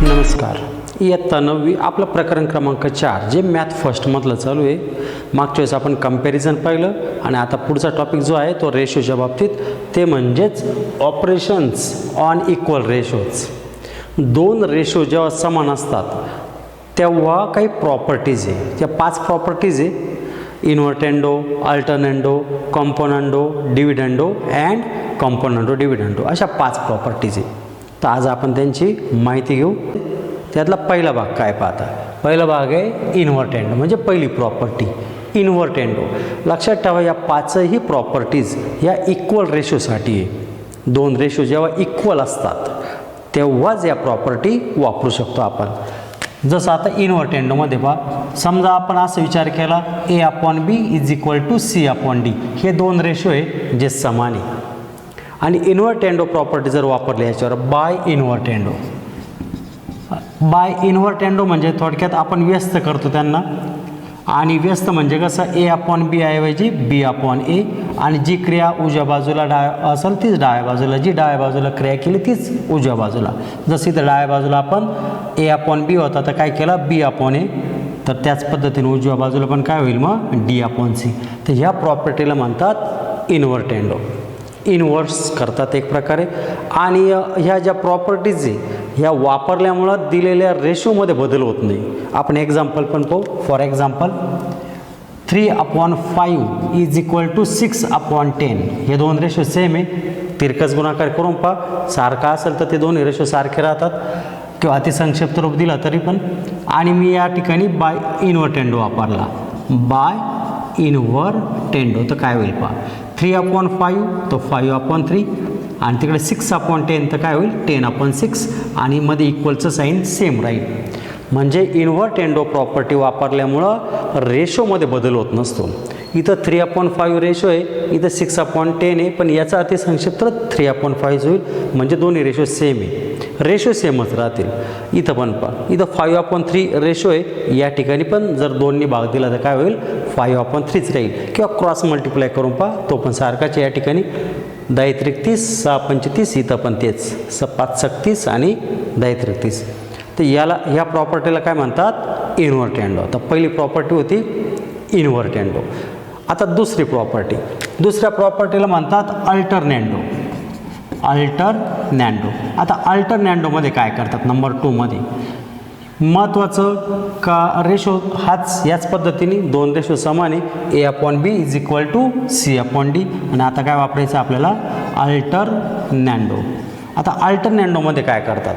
नमस्कार. इयत्ता 9वी आपलं प्रकरण क्रमांक 4 जे मॅथ फर्स्टमधलं चालू आहे. मागच्या वेळेस आपण कंपॅरिझन पाहिलं आणि आता पुढचा टॉपिक जो आहे तो रेशोच्या बाबतीत, ते म्हणजेच ऑपरेशन्स ऑन इक्वल रेशोज. दोन रेशो जेव्हा समान असतात तेव्हा काही प्रॉपर्टीज आहे. त्या 5 प्रॉपर्टीज आहे: इन्व्हर्टेंडो, अल्टरनेंडो, कॉम्पोनंडो, डिव्हिडंडो अँड कॉम्पोनंडो डिव्हिडंडो, अशा 5 प्रॉपर्टीज आहे. तर आज आपण त्यांची माहिती घेऊ. त्यातला पहिला भाग काय पाहता? पहिला भाग आहे इन्व्हर्टेंडो, म्हणजे पहिली प्रॉपर्टी इन्व्हर्टेंडो. लक्षात ठेवा, या 5ही प्रॉपर्टीज या इक्वल रेशोसाठी आहे. दोन रेशो जेव्हा इक्वल असतात तेव्हाच या प्रॉपर्टी वापरू शकतो आपण. जसं आता इन्व्हर्टेंडोमध्ये पहा, समजा आपण असं विचार केला A/B is equal to C/D. हे दोन रेशो आहे जे समान आहे. आणि इन्व्हर्टेंडो प्रॉपर्टी जर वापरली याच्यावर बाय इन्व्हर्टेंडो. बाय इन्व्हर्टेंडो म्हणजे थोडक्यात आपण व्यस्त करतो त्यांना. आणि व्यस्त म्हणजे कसं, A/B ऐवजी B/A. आणि जी क्रिया उजव्या बाजूला असेल तीच डाव्या बाजूला, जी डाव्या बाजूला क्रिया केली तीच उजव्या बाजूला. जसं इथं डाव्या बाजूला आपण A/B होता तर काय केलं B/A. तर त्याच पद्धतीने उजव्या बाजूला पण काय होईल मग D/C. तर ह्या प्रॉपर्टीला म्हणतात इन्व्हर्टेंडो. इन्व्हर्स करतात एक प्रकारे. आणि ह्या ज्या प्रॉपर्टीज आहे ह्या वापरल्यामुळं दिलेल्या रेशोमध्ये बदल होत नाही. आपण एक्झाम्पल पण पाहू. For example 3/5 is equal to 6/10. हे दोन रेशो सेम आहे. तिरकस गुणाकार करून पहा, सारखा असेल तर ते दोन्ही रेशो सारखे राहतात, किंवा अतिसंक्षिप्त रूप दिला तरी पण. आणि मी या ठिकाणी बाय इन्व्हर्टेंडो वापरला. बाय इन्व्हर्टेंडो तर काय होईल पहा, 3/5 तो 5/3 आणि तिकडे 6/10 तर काय होईल 10/6. आणि मध्ये इक्वलचं साईन सेम राहील. म्हणजे इन्व्हर्टेंडो प्रॉपर्टी वापरल्यामुळं रेशोमध्ये बदल होत नसतो. इथं 3/5 रेशो आहे, इथं 6/10 आहे, पण याचा अतिसंक्षिप्त 3/5 होईल. म्हणजे दोन्ही रेशो सेम आहे, रेशो सेमच राहतील. इथं पण पहा, इथं 5/3 रेशो आहे, या ठिकाणी पण जर दोन्ही भाग दिला तर काय होईल 5/3च राहील. किंवा क्रॉस मल्टिप्लाय करून पहा, तो पण सारखाच या ठिकाणी. 10×30 6×35, इथं पण तेच 5×30 आणि 10×30. तर याला ह्या प्रॉपर्टीला काय म्हणतात इन्व्हर्टेंडो. तर पहिली प्रॉपर्टी होती इन्व्हर्टेंडो. आता दुसरी प्रॉपर्टी, दुसऱ्या प्रॉपर्टीला म्हणतात अल्टरनेंडो. अल्टरनेंडो. आता अल्टरनेंडोमध्ये काय करतात, नंबर 2 मध्ये महत्त्वाचं का रेशो हाच याच पद्धतीने दोन रेशो समान आहे. A/B is equal to C/D. आणि आता काय वापरायचं आपल्याला अल्टरनेंडो. आता अल्टरनेंडोमध्ये काय करतात,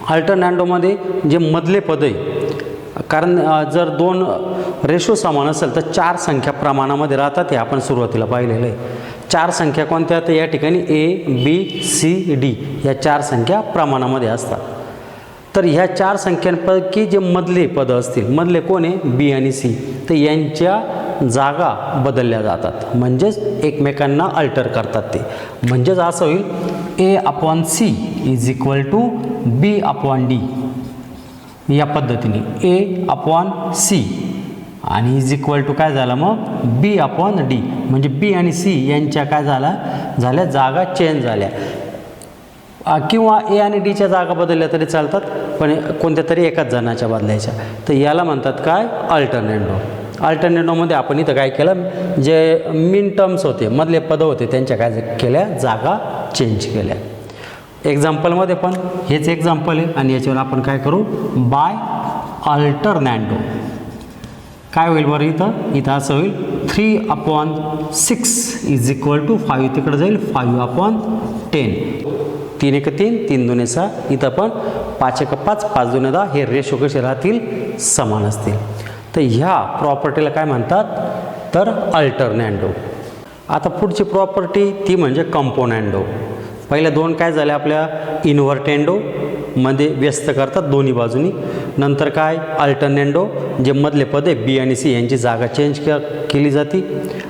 अल्टरनेंडोमध्ये जे मधले पद आहे, कारण जर दोन रेशो समान असेल तर 4 संख्या प्रमाणामध्ये राहतात. हे आपण सुरुवातीला पाहिलेलं आहे. 4 संख्या कोणत्या, तर या ठिकाणी A/B/C/D या 4 संख्या प्रमाणामध्ये असतात. तर ह्या 4 संख्यांपैकी जे मधले पद असतील, मधले कोण आहे B आणि C, तर यांच्या जागा बदलल्या जातात. म्हणजेच एकमेकांना अल्टर करतात ते. म्हणजेच असं होईल A/C is equal to B/D. या पद्धतीने A/C आणि इज इक्वल टू काय झालं मग B/D. म्हणजे B आणि C यांच्या काय झाल्या जागा चेंज झाल्या. किंवा A आणि Dच्या जागा बदलल्या तरी चालतात, पण कोणत्या तरी एकाच जणाच्या बदलायच्या. तर याला म्हणतात काय अल्टरनेंडो. अल्टरनेंडोमध्ये आपण इथं काय केलं, जे मिन टर्म्स होते, मधले पद होते, त्यांच्या काय केल्या जागा चेंज केल्या. एक्झाम्पलमध्ये पण हेच एक्झाम्पल आहे. आणि याच्यावर आपण काय करू, बाय अल्टरनेंडो काय होईल बरं, इथं असं होईल 3/6 इज इक्वल टू 5, तिकडे जाईल 5/10. 3×1 3×2 6. इथं पण 5×1 5 5×2 हे रेशो कसे राहतील, समान असतील. तर ह्या प्रॉपर्टीला काय म्हणतात, तर अल्टरनेंडो. आता पुढची प्रॉपर्टी ती म्हणजे कॉम्पोनंडो. पहिल्या दोन काय झाल्या आपल्या, इन्व्हर्टेंडो मध्ये व्यस्त करतात दोन्ही बाजूनी. नंतर काय अल्टरनेंडो, जे मधले पद आहे B आणि C यांची जागा चेंज केली जाते.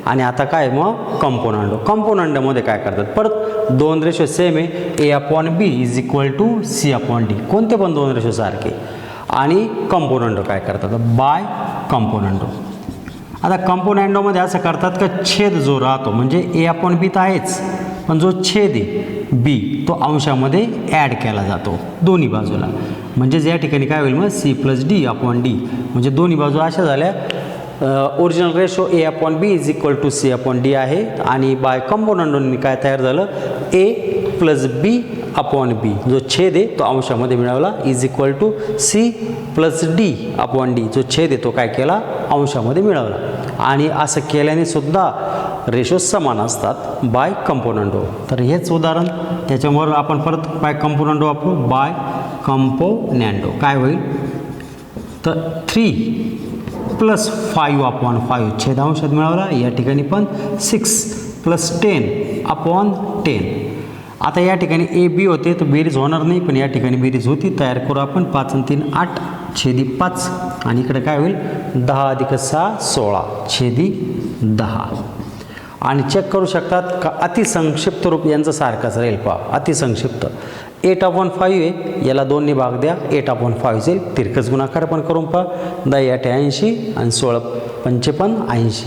आणि आता काय मग कॉम्पोनंडो. कॉम्पोनंडोमध्ये काय करतात, परत दोन रेशो सेम आहे, A/B is equal to C/D. कोणते पण दोन रेशो सारखे. आणि कॉम्पोनंडो काय करतात, बाय कॉम्पोनंडो. आता कॉम्पोनंडोमध्ये असं करतात का छेद जो राहतो, म्हणजे A/B तर आहेच, पण जो छेद आहे बी तो अंशामध्ये ॲड केला जातो दोन्ही बाजूला. म्हणजेच या ठिकाणी काय होईल मग C plus D upon D. म्हणजे दोन्ही बाजू अशा झाल्या original ratio A upon B is equal to C upon D आहे. आणि बाय कंपोनंटनी काय तयार झालं ए प्लस बी अपॉन बी. जो छेद आहे तो अंशामध्ये मिळवला is equal to C plus D upon D. जो छेद आहे तो काय केला अंशामध्ये मिळवला. आणि असं केल्याने सुद्धा रेशो समान असतात बाय कंपोनंटो. तर हेच उदाहरण त्याच्यावर आपण परत बाय कंपोनंटो वापरू. बाय कंपोनॅन्डो काय होईल तर 3 प्लस 5 अपॉन 5 छेद अंशात मिळवला. या ठिकाणी पण 6 प्लस 10 अपॉन 10. आता या ठिकाणी ए बी होते तर बेरीज होणार नाही पण या ठिकाणी बेरीज होती. तयार करू आपण 5 आणि 3 8 छेदी 5 आणि इकडे काय होईल 10 अधिक 6 16 छेदी 10. आणि चेक करू शकतात का अतिसंक्षिप्त रूप यांचं सारखंच राहील. पहा अतिसंक्षिप्त 8/5 आहे याला 2ने भाग द्या 8/5 येईल. तिरकस गुणाकार पण करून पहा 10 8 80 आणि 16 55 80.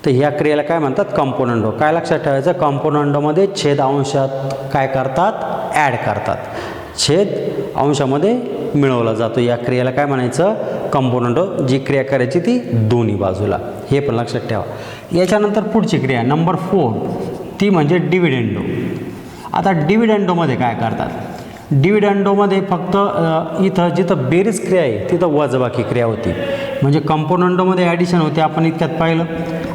तर ह्या क्रियेला काय म्हणतात कंपोनंटो. काय लक्षात ठेवायचं कंपोनंटोमध्ये छेद अंशात काय करतात ॲड करतात. छेद अंशामध्ये मिळवला जातो. या क्रियेला काय म्हणायचं कंपोनंटो. जी क्रिया करायची ती दोन्ही बाजूला. हे पण लक्षात ठेवा. याच्यानंतर पुढची क्रिया नंबर 4 ती म्हणजे डिव्हिडेंडो. आता डिव्हिडेंडोमध्ये काय करतात डिव्हिडेंडोमध्ये फक्त इथं जिथं बेरीज क्रिया आहे तिथं वजाबाकी क्रिया होती. म्हणजे कंपोनंटोमध्ये ॲडिशन होते आपण इतक्यात पाहिलं.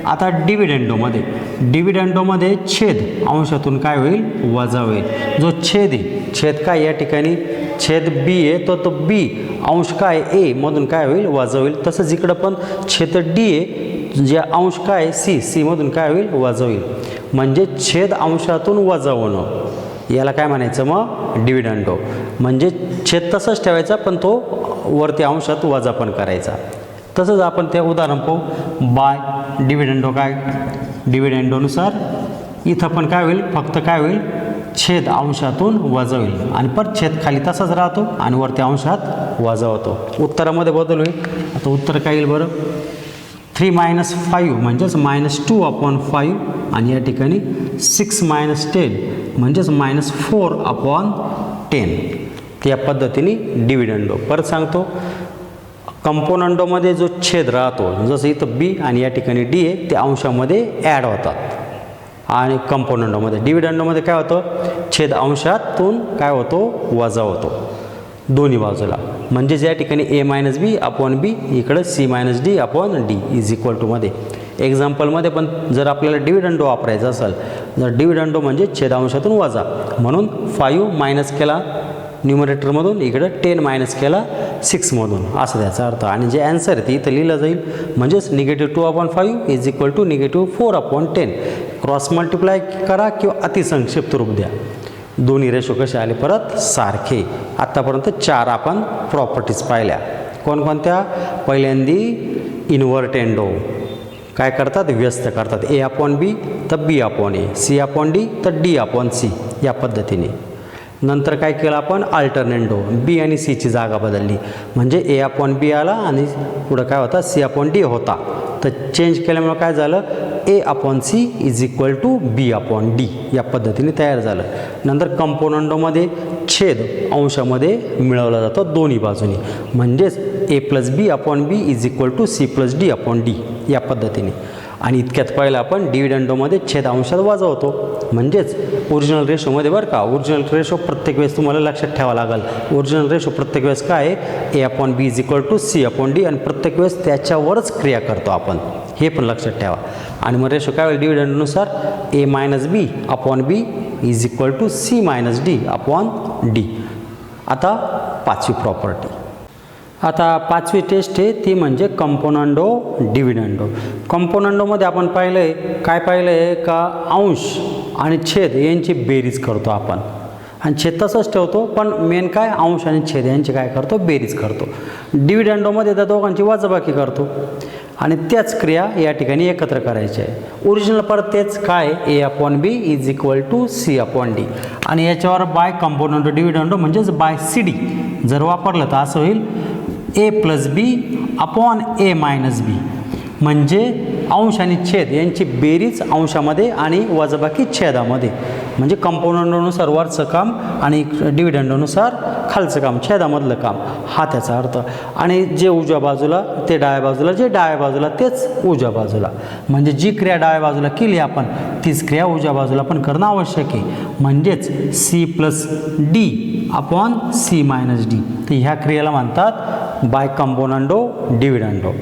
आता डिव्हिडेंडोमध्ये छेद अंशातून काय होईल वजा होईल. जो छेद आहे छेद काय या ठिकाणी छेद बी आहे तो बी अंश काय ए मधून काय होईल वजा होईल. तसंच इकडं पण छेद डी आहे जे अंश काय सी मधून काय होईल वजा होईल. म्हणजे छेद अंशातून वजा होणं याला काय म्हणायचं मग डिव्हिडेंडो. म्हणजे छेद तसंच ठेवायचा पण तो वरती अंशात वजा पण करायचा. तसंच आपण ते उदाहरण पाहू. बाय डिव्हिडेंडो काय डिव्हिडेंडोनुसार इथं पण काय होईल फक्त काय होईल छेद अंशातून वजा होईल आणि परत छेद खाली तसाच राहतो आणि वरती अंशात वजा होतो. उत्तरामध्ये बदल होईल. आता उत्तर काय येईल बरं 3 - 5 म्हणजेच -2/5 आणि या ठिकाणी 6 - 10 म्हणजेच -4/10. त्या पद्धतीने डिव्हिडेंडो. परत सांगतो कंपोनंटोमध्ये जो छेद राहतो जसं इथं बी आणि या ठिकाणी डी आहे ते अंशामध्ये ॲड होतात. आणि कंपोनंटोमध्ये डिव्हिडेंडोमध्ये काय होतं छेद अंशातून काय होतो वजा होतो दोन्ही बाजूला. म्हणजेच या ठिकाणी a - b/b इकडं c - d/d is equal to मध्ये. एक्झाम्पलमध्ये पण जर आपल्याला डिव्हिडेंडो वापरायचा असेल जर डिव्हिडेंडो म्हणजे छेद अंशातून वजा म्हणून 5 मायनस केला न्यूमरेटरमधून इकडं 10 मायनस केला 6मधून असं त्याचा अर्थ. आणि जे ॲन्सर आहे ते इथं लिहिलं जाईल. म्हणजेच -2/5 is equal to -4/10. Cross multiply करा किंवा अतिसंक्षिप्त रूप द्या. दोन्ही रेशो कसे आले परत सारखे. आत्तापर्यंत 4 आपण प्रॉपर्टीज पाहिल्या. कोणकोणत्या पहिल्यांदी इन्व्हर्टेंडो काय करतात व्यस्त करतात a/b तर b/a c/d तर d/c या पद्धतीने. नंतर काय केलं आपण अल्टरनेंडो बी आणि सीची जागा बदलली म्हणजे a/b आला आणि पुढं काय होता c/d होता. तर चेंज केल्यामुळे काय झालं a/c is equal to b/d या पद्धतीने तयार झालं. नंतर कंपोनंटोमध्ये छेद अंशामध्ये मिळवला जातो दोन्ही बाजूनी म्हणजेच a + b/b is equal to c + d/d या पद्धतीने. आणि इतक्यात पहिलं आपण डिव्हिडेंडोमध्ये छेद अंशात वजा होतो म्हणजेच ओरिजिनल रेशोमध्ये बरं का. ओरिजिनल रेशो प्रत्येक वेळेस तुम्हाला लक्षात ठेवावं लागेल. ओरिजिनल रेशो प्रत्येक वेळेस काय आहे a/b is equal to c/d आणि प्रत्येक वेळेस त्याच्यावरच क्रिया करतो आपण हे पण लक्षात ठेवा. आणि मग रेशो काय होईल डिव्हिडेंडनुसार a - b/b is equal to c - d/d. आता 5वी प्रॉपर्टी. आता 5वी टेस्ट आहे ती म्हणजे कंपोनंटो डिव्हिडेंडो. कंपोनंटोमध्ये आपण पाहिलं आहे काय पाहिलं आहे का अंश आणि छेद यांची बेरीज करतो आपण आणि छेद तसंच ठेवतो पण मेन काय अंश आणि छेद यांची काय करतो बेरीज करतो. डिव्हिडेंडोमध्ये त्या दोघांची वजाबाकी करतो आणि त्याच क्रिया या ठिकाणी एकत्र करायच्या आहे. ओरिजिनल परत तेच काय a/b is equal to c/d आणि याच्यावर बाय कंपोनंटो डिव्हिडेंडो म्हणजेच बाय cd जर वापरलं तर असं होईल a + b/a - b म्हणजे अंश आणि छेद यांची बेरीज अंशामध्ये आणि वजाबाकी छेदामध्ये, म्हणजे कंपोनंटनुसार वरचं काम आणि डिव्हिडंडनुसार खालचं काम, छेदामधलं काम, हा त्याचा अर्थ. आणि जे उजव्या बाजूला ते डाव्या बाजूला, जे डाव्या बाजूला तेच उजव्या बाजूला. म्हणजे जी क्रिया डाव्या बाजूला केली आपण तीच क्रिया उजव्या बाजूला पण करणं आवश्यक आहे. म्हणजेच C + D upon C - D. तर ह्या क्रियेला म्हणतात बाय कंपोनंडो डिव्हिडंडो,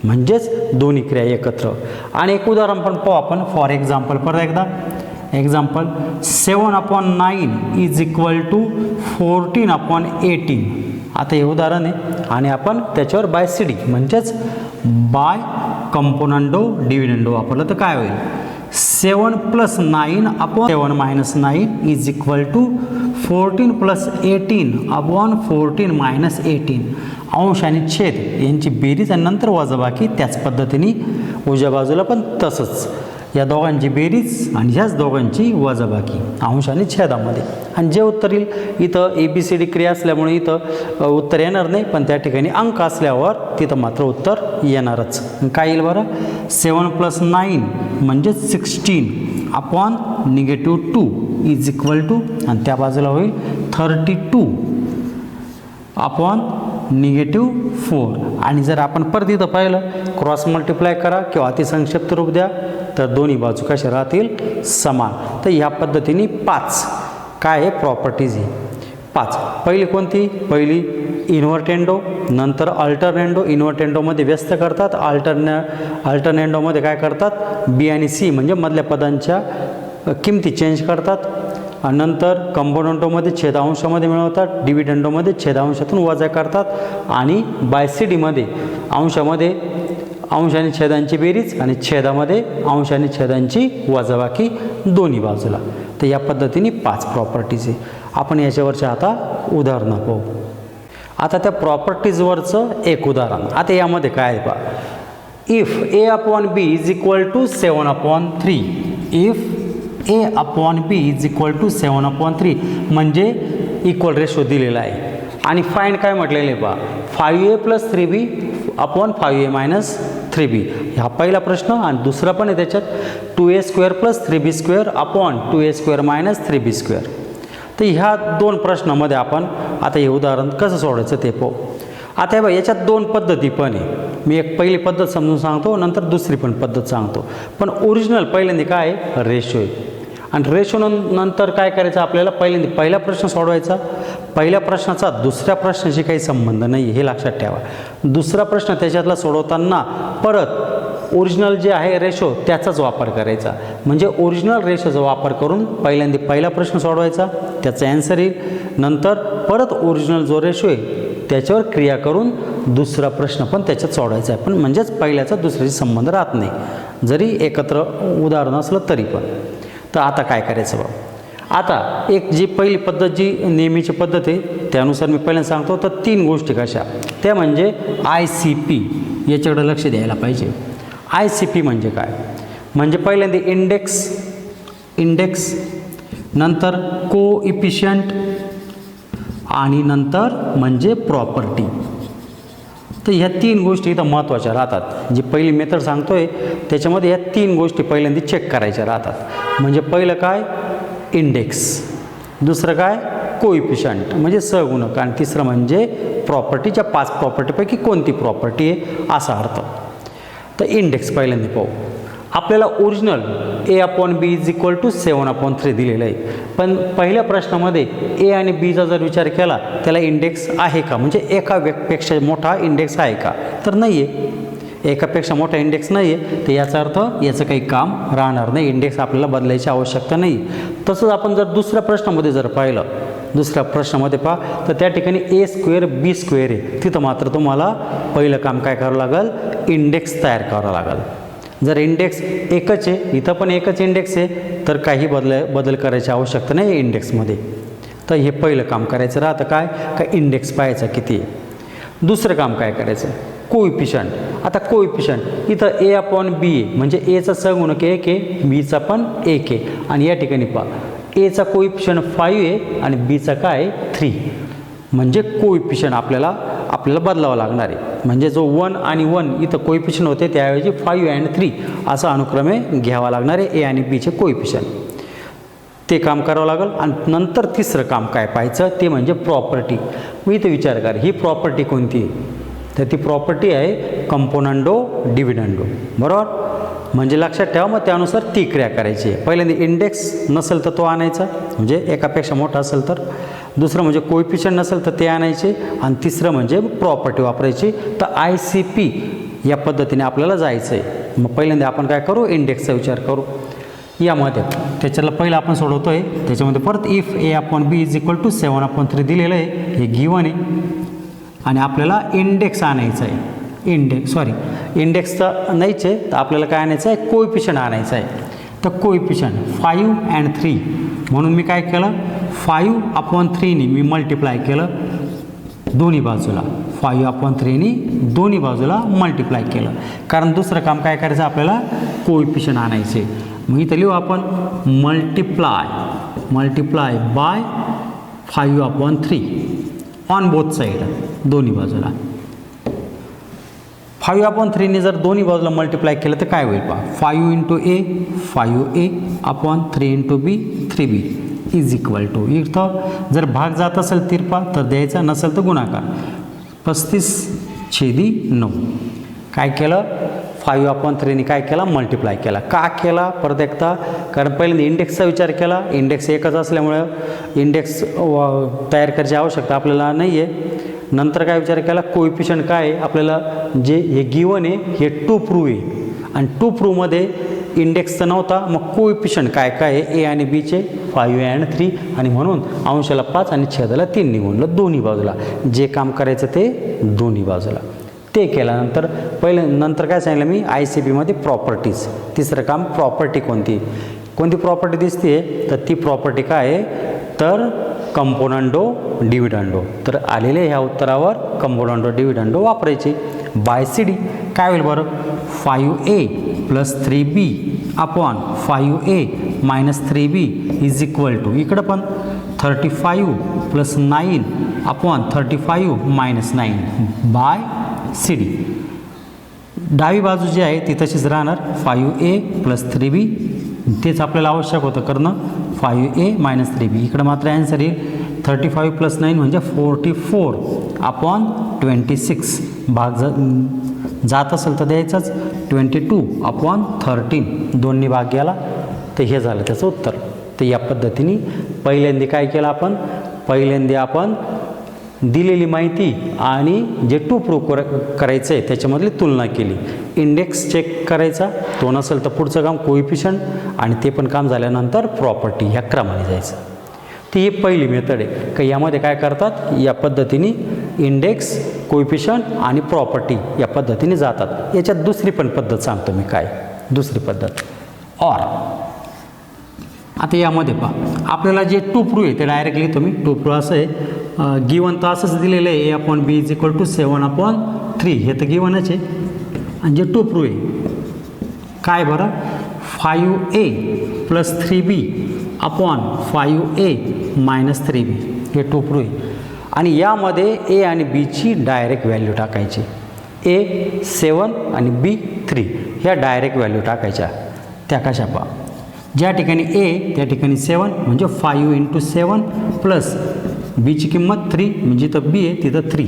म्हणजेच दोन्ही क्रिया एकत्र. आणि एक उदाहरण पण पाहू आपण. फॉर एक्झाम्पल, परत एकदा एक्झाम्पल, 7/9 = 14/18. आता हे उदाहरण आहे आणि आपण त्याच्यावर बाय CD म्हणजेच बाय कंपोनंडो डिव्हिडंडो वापरलं तर काय होईल? 7 + 9 / 7 - 9 = 14 + 18 / 14 - 18. अंश आणि छेद यांची बेरीज आणि नंतर वजाबाकी. त्याच पद्धतीने उजव्या बाजूला पण तसंच, या दोघांची बेरीज आणि ह्याच दोघांची वजाबाकी अंश आणि छेदामध्ये. आणि जे उत्तर येईल इथं ABCD क्रिया असल्यामुळे इथं उत्तर येणार नाही, पण त्या ठिकाणी अंक असल्यावर तिथं मात्र उत्तर येणारच. काय येईल बरं? 7 + 9 म्हणजे 16 अपॉन -2 = आणि त्या बाजूला होईल 32 अपॉन -4. आणि जर आपण परत इथं पाहिलं क्रॉस मल्टिप्लाय करा किंवा अतिसंक्षिप्त रूप द्या तर दोन्ही बाजू कशा राहतील? समान. तर ह्या पद्धतीने 5 काय आहे प्रॉपर्टीज आहे 5. पहिली कोणती? पहिली इन्व्हर्टेंडो, नंतर अल्टरनेंडो. इन्व्हर्टेंडोमध्ये व्यस्त करतात, अल्टरनेंडोमध्ये काय करतात? B आणि C म्हणजे मधल्या पदांच्या किमती चेंज करतात. आणि नंतर कंपोनंटोमध्ये छेदांशामध्ये मिळवतात, डिव्हिडंडोमध्ये छेदांशातून वजा करतात, आणि बाय CD अंशामध्ये अंश आणि छेदांची बेरीज आणि छेदामध्ये अंश आणि छेदांची वजाबाकी दोन्ही बाजूला. तर या पद्धतीने 5 प्रॉपर्टीज आहे. आपण याच्यावरच्या आता उदाहरणं पाहू. आता त्या प्रॉपर्टीजवरचं एक उदाहरण. आता यामध्ये काय आहे पहा. If A/B = 7/3. इफ A/B = 7/3 म्हणजे इक्वल रेशो दिलेला आहे. आणि फाइंड काय म्हटलेलं आहे पहा. 5A + 3B upon 5A - 3B. हा पहिला प्रश्न. आणि दुसरा पण आहे त्याच्यात 2A² + 3B² upon 2A² - 3B². तर ह्या दोन प्रश्नामध्ये आपण आता हे उदाहरण कसं सोडायचं ते पाहू. आता हे बघा याच्यात दोन पद्धती पण आहे. मी एक पहिली पद्धत समजून सांगतो, नंतर दुसरी पण पद्धत सांगतो. पण ओरिजिनल पहिल्यांदा काय आहे? रेशो आहे. आणि रेशो नंतर काय करायचं आपल्याला? पहिला प्रश्न सोडवायचा. पहिल्या प्रश्नाचा दुसऱ्या प्रश्नाशी काही संबंध नाही हे लक्षात ठेवा. दुसरा प्रश्न त्याच्यातला सोडवताना परत ओरिजिनल जे आहे रेशो त्याचाच वापर करायचा. म्हणजे ओरिजिनल रेशोचा वापर करून पहिल्यांदा पहिला प्रश्न सोडवायचा, त्याचा ॲन्सर येईल. नंतर परत ओरिजिनल जो रेशो आहे त्याच्यावर क्रिया करून दुसरा प्रश्न पण त्याच्यात सोडवायचा आहे. पण म्हणजेच पहिल्याचा दुसऱ्याशी संबंध राहत नाही, जरी एकत्र उदाहरण असलं तरी पण. तर आता काय करायचं बघा. आता एक जी पहिली पद्धत जी नेहमीची पद्धत आहे त्यानुसार मी पहिल्यांदा सांगतो. तर 3 गोष्टी कशा त्या म्हणजे ICP याच्याकडे लक्ष द्यायला पाहिजे. ICP म्हणजे काय? म्हणजे पहिल्यांदा इंडेक्स नंतर कोइफिशियंट आणि नंतर म्हणजे प्रॉपर्टी. तर ह्या 3 गोष्टी इथं महत्त्वाच्या राहतात. जी पहिली मेथड सांगतोय त्याच्यामध्ये ह्या 3 गोष्टी पहिल्यांदा चेक करायच्या राहतात. म्हणजे पहिलं काय? इंडेक्स, दुसरं काय? कोइफिशियंट म्हणजे सहगुणक, आणि तिसरं म्हणजे प्रॉपर्टीच्या 5 प्रॉपर्टीपैकी कोणती प्रॉपर्टी आहे असा अर्थ. तर इंडेक्स पहिल्यांदा पाहू. आपल्याला ओरिजिनल A/B = 7/3 दिलेलं आहे. पण पहिल्या प्रश्नामध्ये A आणि Bचा जर विचार केला त्याला इंडेक्स आहे का? म्हणजे एकापेक्षा मोठा इंडेक्स आहे का? तर नाही आहे. एकापेक्षा मोठा इंडेक्स नाही आहे. तर याचा अर्थ याचं काही काम राहणार नाही. इंडेक्स आपल्याला बदलायची आवश्यकता नाही. तसंच आपण जर दुसऱ्या प्रश्नामध्ये जर पाहिलं, दुसऱ्या प्रश्नामध्ये पहा तर त्या ठिकाणी A² B² आहे. तिथं मात्र तुम्हाला पहिलं काम काय करावं लागेल? इंडेक्स तयार करावं लागेल. जर इंडेक्स एकच आहे, इथं पण एकच इंडेक्स आहे, तर काही बदल करायची आवश्यकता नाही इंडेक्समध्ये. तर हे पहिलं काम करायचं राहतं. काय इंडेक्स पाहायचा किती आहे. दुसरं काम काय करायचं? कोइफिशियंट. आता कोइफिशियंट इथं A/B आहे म्हणजे Aचा सहगुणक 1 आहे, Bचा पण 1 आहे. आणि या ठिकाणी पहा Aचा कोइफिशियंट 5 आहे आणि Bचा काय 3. म्हणजे कोइफिशियंट आपल्याला आपल्याला बदलावं लागणार आहे. म्हणजे जो 1 आणि 1 इथं कोइफिशियंट होते त्याऐवजी 5 and 3 असा अनुक्रमे घ्यावा लागणार आहे ए आणि बीचे कोइफिशियंट. ते काम करावं लागेल. आणि नंतर तिसरं काम काय पाहायचं ते म्हणजे प्रॉपर्टी. मी इथं विचार कर ही प्रॉपर्टी कोणती आहे, तर ती प्रॉपर्टी आहे कंपोनंडो डिव्हिडंडो. बरोबर. म्हणजे लक्षात ठेवा, मग त्यानुसार ती क्रिया करायची आहे. पहिल्यांदा इंडेक्स नसेल तर तो आणायचा, म्हणजे एकापेक्षा मोठा असेल तर. दुसरं म्हणजे कोइफिशियंट नसेल तर ते आणायचे. आणि तिसरं म्हणजे प्रॉपर्टी वापरायची. तर ICP या पद्धतीने आपल्याला जायचं आहे. मग पहिल्यांदा आपण काय करू, इंडेक्सचा विचार करू. यामध्ये त्याच्याला पहिलं आपण सोडवतो आहे. त्याच्यामध्ये परत इफ A/B = 7/3 दिलेलं आहे, हे गिवन आहे. आणि आपल्याला इंडेक्स आणायचं आहे. इंडेक्सचं नाहीच आहे, तर आपल्याला काय आणायचं आहे, कोइफिशियंट आणायचं आहे. तर कोइफिशियंट 5 and 3 म्हणून मी काय केलं, 5/3 मी मल्टिप्लाय केलं दोन्ही बाजूला. 5/3 दोन्ही बाजूला मल्टिप्लाय केलं, कारण दुसरं काम काय करायचं आपल्याला, कोइफिशियंट आणायचे. मग इथं लिहू आपण multiply by 5/3 on both side, दोन्ही बाजूला. 5/3 जर दोन्ही बाजूला मल्टिप्लाय केलं तर काय होईल पहा, 5 × A 5A/3 × B 3B = इथं जर भाग जात असेल तिरपा तर द्यायचा, नसेल तर गुणाकार. 35/9. काय केलं, 5/3 काय केला, मल्टिप्लाय केला. का केला परत एकदा, कारण पहिल्यांदा इंडेक्सचा विचार केला. इंडेक्स एकच असल्यामुळं इंडेक्स तयार करायची आवश्यकता आपल्याला नाही आहे. नंतर काय विचार केला, कोइफिशियंट काय आहे आपल्याला, जे हे गिवन आहे हे टू प्रूव्ह आहे. आणि टू प्रूव्हमध्ये इंडेक्सचा नव्हता, मग कोइफिशियंट काय काय आहे ए आणि बीचे 5 and 3. आणि म्हणून अंशाला 5 आणि छेदाला 3 निघूनलं दोन्ही बाजूला. जे काम करायचं ते दोन्ही बाजूला. ते केल्यानंतर नंतर काय सांगितलं मी, ICPमध्ये प्रॉपर्टीज. तिसरं काम प्रॉपर्टी कोणती प्रॉपर्टी दिसते, तर ती प्रॉपर्टी काय आहे, तर कंपोनंडो डिव्हिडंडो. तर आलेले ह्या उत्तरावर कंपोनंडो डिव्हिडंडो वापरायचे. बाय CD काय होईल बरं, 5A + 3B / 5A - 3B = इकडं पण 35 + 9 / 35 - 9 बाय CD. डावी बाजू जी आहे ती तशीच राहणार, 5A + 3B. तेच आपल्याला आवश्यक होतं करणं, 5A - 3B. इकडं मात्र ॲन्सर येईल 35 + 9 म्हणजे 44/26. भाग जात असेल तर द्यायचाच, 22/13 दोन्ही भाग गेला, तर हे झालं त्याचं उत्तर. तर या पद्धतीने पहिल्यांदा काय केलं आपण, आपण दिलेली माहिती आणि जे टू प्रूव्ह करायचं आहे त्याच्यामधली तुलना केली. इंडेक्स चेक करायचा, तो नसेल तर पुढचं काम कोइफिशियंट, आणि ते पण काम झाल्यानंतर प्रॉपर्टी, ह्या क्रमाने जायचं. ती ही पहिली मेथड आहे. का यामध्ये काय करतात, या पद्धतीने इंडेक्स, कोइफिशियंट आणि प्रॉपर्टी या पद्धतीने जातात. याच्यात दुसरी पण पद्धत सांगतो मी, काय दुसरी पद्धत, ऑर. आता यामध्ये पहा, आपल्याला जे टू प्रूव्ह आहे ते डायरेक्टली तुम्ही टू प्रूव्ह असं आहे, गिवन तर असंच दिलेलं आहे, A/B = 7/3. हे तर गिवनच आहे. आणि जे टू प्रूव्ह आहे काय बरं, 5A + 3B / 5A - 3B हे टू प्रूव्ह आहे. आणि यामध्ये A आणि Bची डायरेक्ट व्हॅल्यू टाकायची. A 7 आणि B 3 ह्या डायरेक्ट व्हॅल्यू टाकायच्या. त्या कशा पहा, ज्या ठिकाणी A त्या ठिकाणी 7 म्हणजे 5 × 7 प्लस Bची किंमत 3 म्हणजे इथं B आहे तिथं 3,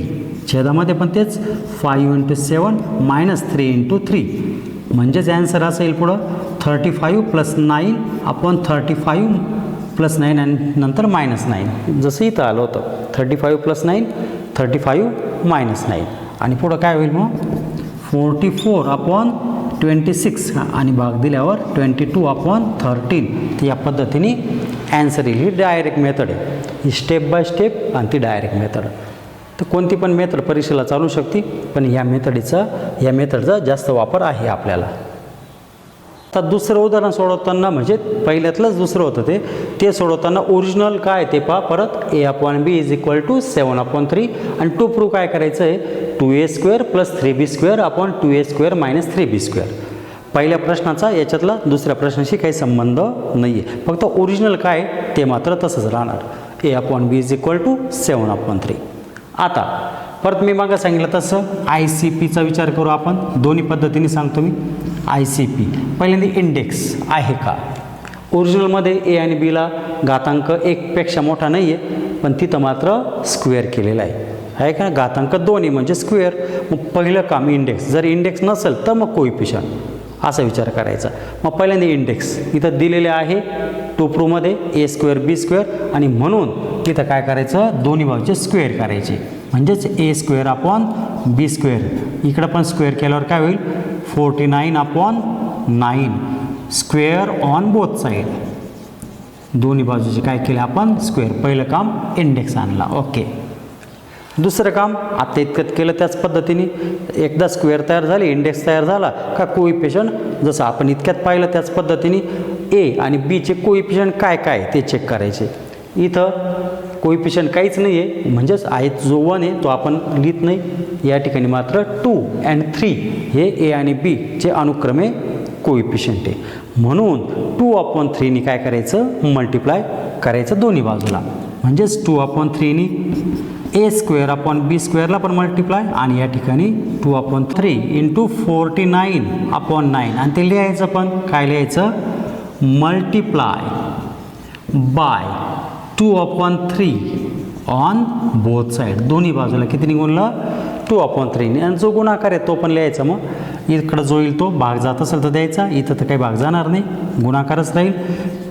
छेदामध्ये पण तेच 5 × 7 - 3 × 3 म्हणजेच ॲन्सर असं येईल पुढं 35 + 9 / 35 + 9 आणि नंतर -9. जसं इथं आलं होतं 35 + 9 35 - 9. आणि पुढं काय होईल मग 44/26 आणि भाग दिल्यावर 22/13. तर या पद्धतीने ॲन्सर येईल. ही डायरेक्ट मेथड आहे, ही स्टेप बाय स्टेप, आणि ती डायरेक्ट मेथड. तर कोणती पण मेथड परीक्षेला चालू शकते, पण या मेथडचा जास्त वापर आहे आपल्याला. आता दुसरं उदाहरण सोडवताना, म्हणजे पहिल्यातलंच दुसरं होतं ते सोडवताना ओरिजिनल काय ते पहा परत, A/B = 7/3. आणि टू प्रूव्ह काय करायचं आहे, 2A² + 3B² / 2A² - 3B². पहिल्या प्रश्नाचा याच्यातला दुसऱ्या प्रश्नाशी काही संबंध नाही आहे, फक्त ओरिजिनल काय ते मात्र तसंच राहणार. A/B = 7/3. आता परत मी मागं सांगितलं तसं ICPचा विचार करू आपण, दोन्ही पद्धतीने सांगतो मी. ICP पहिल्यांदा इंडेक्स आहे का, ओरिजिनलमध्ये ए आणि बीला घातांक 1पेक्षा मोठा नाही आहे, पण तिथं मात्र स्क्वेअर केलेला आहे का, घातांक 2 म्हणजे स्क्वेअर. मग पहिलं काम इंडेक्स, जर इंडेक्स नसेल तर मग कोइफिशियंट असा विचार करायचा. मग पहिल्यांदा इंडेक्स इथं दिलेले आहे टू प्रूफमध्ये A² B² आणि म्हणून इथं काय करायचं, दोन्ही बाजूचे स्क्वेअर करायचे, म्हणजेच A²/B². इकडं पण स्क्वेअर केल्यावर काय होईल, 49/9 स्क्वेअर ऑन बोथ साईड. दोन्ही बाजूचे काय केले आपण, स्क्वेअर. पहिलं काम इंडेक्स आणला. ओके. दुसरं काम आता इतकं केलं त्याच पद्धतीने, एकदा स्क्वेअर तयार झाले, इंडेक्स तयार झाला का कोइफिशियंट जसं आपण इतक्यात पाहिलं त्याच पद्धतीने ए आणि बीचे कोइफिशियंट काय काय ते चेक करायचे. इथं कोइफिशियंट काहीच नाही आहे, म्हणजेच आहे जो 1 आहे तो आपण लिहित नाही. या ठिकाणी मात्र 2 आणि 3 हे ए आणि बीचे अनुक्रमे कोइफिशियंट आहे, म्हणून 2/3 काय करायचं, मल्टिप्लाय करायचं दोन्ही बाजूला. म्हणजेच 2/3 A²/B² पण मल्टिप्लाय, आणि या ठिकाणी 2/3 × 49/9 आणि ते लिहायचं पण काय लिहायचं, multiply by 2/3 on both side. दोन्ही बाजूला किती निघूनला, 2/3 आणि जो गुणाकार आहे तो पण लिहायचा. मग इकडं जो येईल तो भाग जात असेल तर द्यायचा, इथं तर काही भाग जाणार नाही, गुणाकारच राहील.